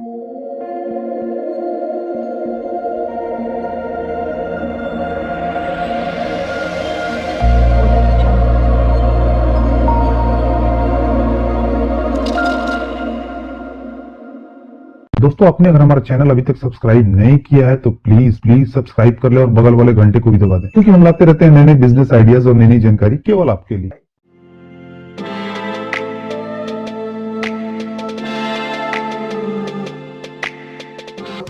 दोस्तों, आपने अगर हमारा चैनल अभी तक सब्सक्राइब नहीं किया है तो प्लीज सब्सक्राइब कर ले और बगल वाले घंटे को भी दबा दें, क्योंकि हम लाते रहते हैं नए नए बिजनेस आइडियाज और नई नई जानकारी केवल आपके लिए।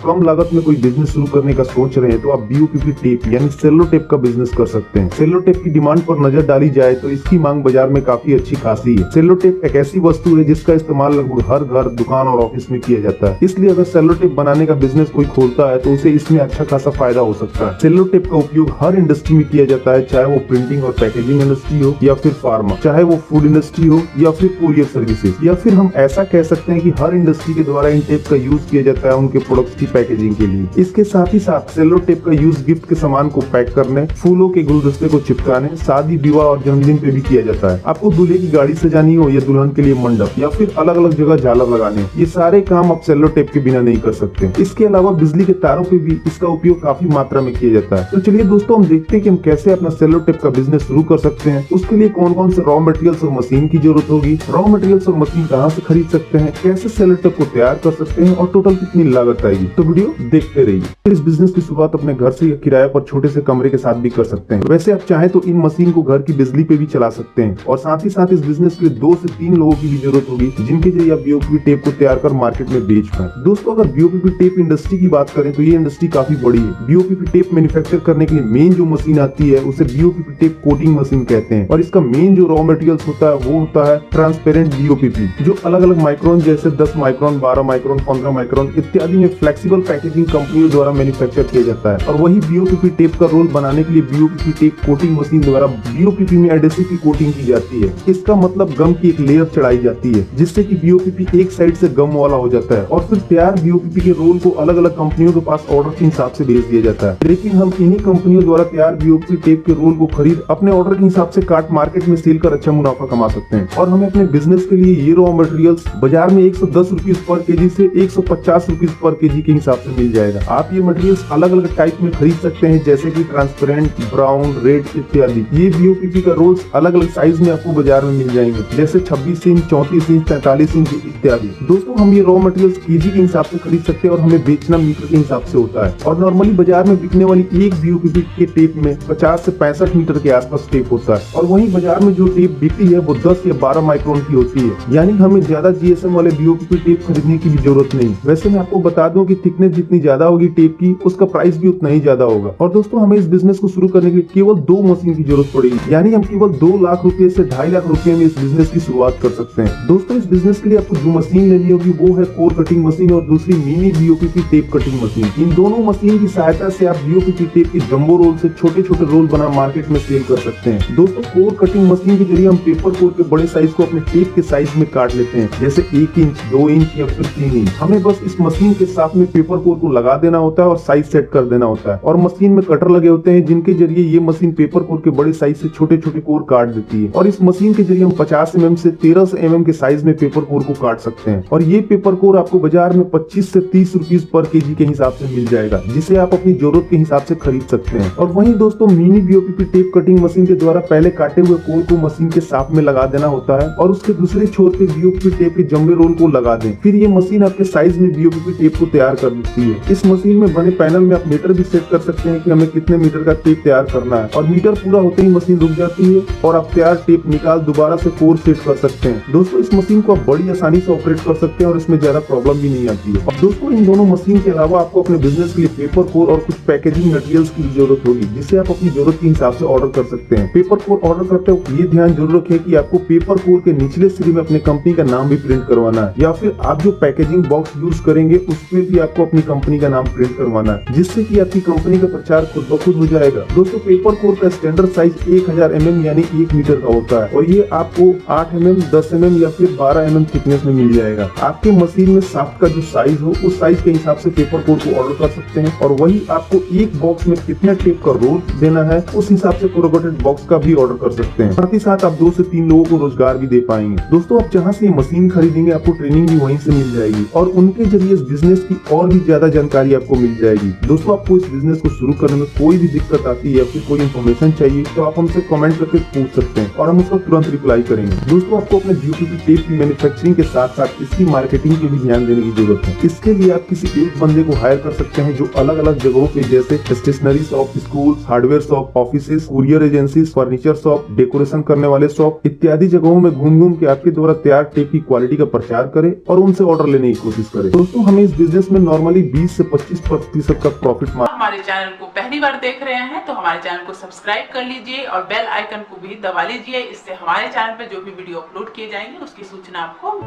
कम लागत में कोई बिजनेस शुरू करने का सोच रहे हैं तो आप बीओपीपी टेप यानी सेलो टेप का बिजनेस कर सकते हैं। सेलो टेप की डिमांड पर नजर डाली जाए तो इसकी मांग बाजार में काफी अच्छी खासी है। सेलो टेप एक ऐसी वस्तु है जिसका इस्तेमाल लगभग हर घर, दुकान और ऑफिस में किया जाता है। इसलिए अगर सेलो टेप बनाने का बिजनेस कोई खोलता है तो उसे इसमें अच्छा खासा फायदा हो सकता है। सेलो टेप का उपयोग हर इंडस्ट्री में किया जाता है, चाहे वो प्रिंटिंग और पैकेजिंग इंडस्ट्री हो या फिर फार्मा, चाहे वो फूड इंडस्ट्री हो या फिर कुरियर सर्विसेज, या फिर हम ऐसा कह सकते हैं कि हर इंडस्ट्री के द्वारा इन टेप का यूज किया जाता है उनके प्रोडक्ट्स की पैकेजिंग के लिए। इसके साथ ही साथ सेलो टेप का यूज गिफ्ट के सामान को पैक करने, फूलों के गुलदस्ते को चिपकाने, शादी, विवाह और जन्मदिन पे भी किया जाता है। आपको दूल्हे की गाड़ी सजानी हो या दुल्हन के लिए मंडप या फिर अलग अलग जगह झालर लगाने, ये सारे काम आप सेलो टेप के बिना नहीं कर सकते। इसके अलावा बिजली के तारों पे भी इसका उपयोग काफी मात्रा में किया जाता है। तो चलिए दोस्तों, हम देखते हैं कि हम कैसे अपना सेलो टेप का बिजनेस शुरू कर सकते हैं। उसके लिए कौन कौन से रॉ मटेरियल्स और मशीन की जरूरत होगी, रॉ मटेरियल्स और मशीन कहाँ से खरीद सकते हैं, कैसे सेलो टेप को तैयार कर सकते हैं और टोटल कितनी लागत आएगी। तो वीडियो देखते रहिए। इस बिजनेस की शुरुआत अपने घर से या किराए पर छोटे से कमरे के साथ भी कर सकते हैं। वैसे आप चाहें तो इन मशीन को घर की बिजली पे भी चला सकते हैं और साथ ही साथ इस बिजनेस के लिए 2 से 3 लोगों की भी जरूरत होगी जिनके जरिए आप बीओपीपी टेप को तैयार कर मार्केट में बेच पाए। दोस्तों, अगर बीओपीपी टेप इंडस्ट्री की बात करें तो ये इंडस्ट्री काफी बड़ी है। बीओपीपी टेप मैन्युफैक्चर करने के लिए मेन जो मशीन आती है उसे बीओपीपी टेप कोटिंग मशीन कहते हैं और इसका मेन जो रॉ मटेरियल्स होता है वो होता है ट्रांसपेरेंट बीओपीपी, जो अलग अलग माइक्रोन जैसे 10 माइक्रोन, 12 माइक्रोन, 15 माइक्रोन इत्यादि में फ्लेक्सिबल पैकेजिंग कंपनियों द्वारा मैन्युफैक्चर किया जाता है। और वही बीओपीपी टेप का रोल बनाने के लिए बीओपीपी टेप कोटिंग मशीन द्वारा बीओपीपी में एडेसिव की कोटिंग की जाती है। इसका मतलब गम की एक लेयर चढ़ाई जाती है जिससे कि बीओपीपी एक साइड से गम वाला हो जाता है और फिर तैयार बीओपीपी के रोल को अलग अलग कंपनियों के पास ऑर्डर के हिसाब से भेज दिया जाता है। लेकिन हम इन्हीं कंपनियों द्वारा तैयार बीओपीपी टेप के रोल को खरीद अपने ऑर्डर के हिसाब से काट मार्केट में सेल कर अच्छा मुनाफा कमा सकते हैं। और हमें अपने बिजनेस के लिए ये रॉ मटेरियल्स बाजार में 110 रुपीज पर केजी से 150 रुपीज पर केजी के हिसाब से मिल जाएगा। आप ये मटेरियल्स अलग अलग टाइप में खरीद सकते हैं जैसे कि ट्रांसपेरेंट, ब्राउन, रेड इत्यादि। ये बीओपीपी का रोल्स अलग अलग साइज में आपको बाजार में मिल जाएंगे जैसे 26 इंच, 34 इंच, 43 इंच इत्यादि। दोस्तों, हम ये रॉ मटेरियल्स केजी के हिसाब से खरीद सकते हैं और हमें बेचना मीटर के हिसाब से होता है। और नॉर्मली बाजार में बिकने वाली एक बीओपीपी के टेप में 50 से 65 मीटर के आसपास टेप होता है और वहीं बाजार में जो टेप बिकती है वो 10 या 12 माइक्रोन की होती है। यानी हमें ज्यादा जीएसएम वाले बीओपीपी टेप खरीदने की भी जरूरत नहीं। वैसे मैं आपको बता दूं कि थिकनेस जितनी ज्यादा होगी टेप की, उसका प्राइस भी उतना ही ज्यादा होगा। और दोस्तों, हमें इस बिजनेस को शुरू करने के लिए केवल 2 मशीन की जरूरत पड़ेगी, यानी हम केवल 2 लाख रुपए से 2.5 लाख रुपए में इस बिजनेस की शुरुआत कर सकते हैं। दोस्तों, इस बिजनेस के लिए आपको जो मशीन लेनी होगी वो है कोर कटिंग मशीन और दूसरी mini BOPP tape cutting machine. इन दोनों मशीन की सहायता से आप बीओपीपी टेप की जंबो रोल से छोटे छोटे रोल बना मार्केट में सेल कर सकते हैं। दोस्तों, कोर कटिंग मशीन के जरिए हम पेपर कोर के बड़े साइज को अपने टेप के साइज में काट लेते हैं, जैसे 1 इंच, 2 इंच या फिर 3 इंच। हमें बस इस मशीन के साथ में पेपर कोर को लगा देना होता है और साइज सेट कर देना होता है। और मशीन में कटर लगे होते हैं जिनके जरिए ये मशीन पेपर कोर के बड़े साइज से छोटे छोटे कोर काट देती है। और इस मशीन के जरिए हम 50 mm से 13 mm के साइज में पेपर कोर को काट सकते हैं। और ये पेपर कोर आपको बाजार में 25 से 30 रुपीज पर केजी के हिसाब से मिल जाएगा, जिसे आप अपनी जरूरत के हिसाब से खरीद सकते हैं। और वहीं दोस्तों, mini BOPP tape cutting machine के द्वारा पहले काटे हुए कोर को मशीन के साथ में लगा देना होता है और उसके दूसरे छोर पे बीओपीपी टेप के जंबे रोल को लगा दें। फिर ये मशीन आपके साइज में बीओपीपी टेप को तैयार कर देती है। इस मशीन में बने पैनल में आप मीटर भी सेट कर सकते हैं कि हमें कितने मीटर का टेप तैयार करना है और मीटर पूरा होते ही मशीन रुक जाती है और आप तैयार टेप निकाल दोबारा से कोर सेट कर सकते हैं। दोस्तों, इस मशीन को आप बड़ी आसानी से ऑपरेट कर सकते हैं और इसमें ज्यादा प्रॉब्लम भी नहीं आती है। और दोस्तों, इन दोनों मशीन के अलावा आपको अपने बिजनेस के लिए पेपर कोर और कुछ पैकेजिंग मटेरियल्स की जरूरत होगी, जिसे आप अपनी जरूरत के हिसाब से ऑर्डर कर सकते हैं। पेपर कोर ऑर्डर करते वक्त ये ध्यान जरूर रखें कि आपको पेपर कोर के निचले सिरे में अपने कंपनी का नाम भी प्रिंट करवाना है, या फिर आप जो पैकेजिंग बॉक्स यूज करेंगे उस पे भी आप आपको अपनी कंपनी का नाम प्रिंट करवाना है, जिससे कि आपकी कंपनी का प्रचार खुद ब खुद हो जाएगा। दोस्तों, पेपर कोर का स्टैंडर्ड साइज 1000 mm यानी 1 मीटर का होता है और ये आपको 8 mm, 10 mm या फिर 12 mm थिकनेस में मिल जाएगा। आपके मशीन में शाफ्ट का जो साइज हो उस साइज के हिसाब से पेपर कोर को ऑर्डर कर सकते हैं और वही आपको एक बॉक्स में कितना टेप का रोल देना है उस हिसाब से कोरोगेटेड बॉक्स का भी ऑर्डर कर सकते हैं। साथ ही साथ आप 2 से 3 लोगों को रोजगार भी दे पाएंगे। दोस्तों, आप जहाँ से ये मशीन खरीदेंगे आपको ट्रेनिंग भी वहीं से मिल जाएगी और उनके जरिए इस बिजनेस की और भी ज्यादा जानकारी आपको मिल जाएगी। दोस्तों, आपको इस बिजनेस को शुरू करने में कोई भी दिक्कत आती है या फिर कोई इन्फॉर्मेशन चाहिए तो आप हमसे कमेंट करके पूछ सकते हैं और हम उसका तुरंत रिप्लाई करेंगे। दोस्तों, आपको अपने BOPP टेप की मैन्युफैक्चरिंग के साथ साथ इसकी मार्केटिंग पे भी ध्यान देने की जरूरत है। इसके लिए आप किसी एक बंदे को हायर कर सकते हैं जो अलग अलग जगहों पे जैसे stationery shop, school, hardware shop, offices, courier agency, furniture shop, decoration करने वाले शॉप इत्यादि जगहों में घूम घूम के आपके द्वारा तैयार टेप की क्वालिटी का प्रचार करे और उनसे ऑर्डर लेने की कोशिश करे। दोस्तों, हमें इस बिजनेस में नॉर्मली 20 से 25% का प्रॉफिट हमारे चैनल को पहली बार देख रहे हैं तो हमारे चैनल को सब्सक्राइब कर लीजिए और बेल आइकन को भी दबा लीजिए। इससे हमारे चैनल पे जो भी वीडियो अपलोड किए जाएंगे उसकी सूचना आपको।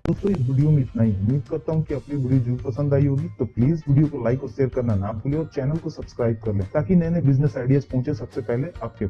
दोस्तों, इस वीडियो में इतना ही। उम्मीद करता हूँ कि अपनी वीडियो जरूर पसंद आई होगी, तो प्लीज वीडियो को लाइक और शेयर करना ना भूलें और चैनल को सब्सक्राइब कर लें ताकि नए नए बिजनेस आइडियाज पहुंचे सबसे पहले आपके पास।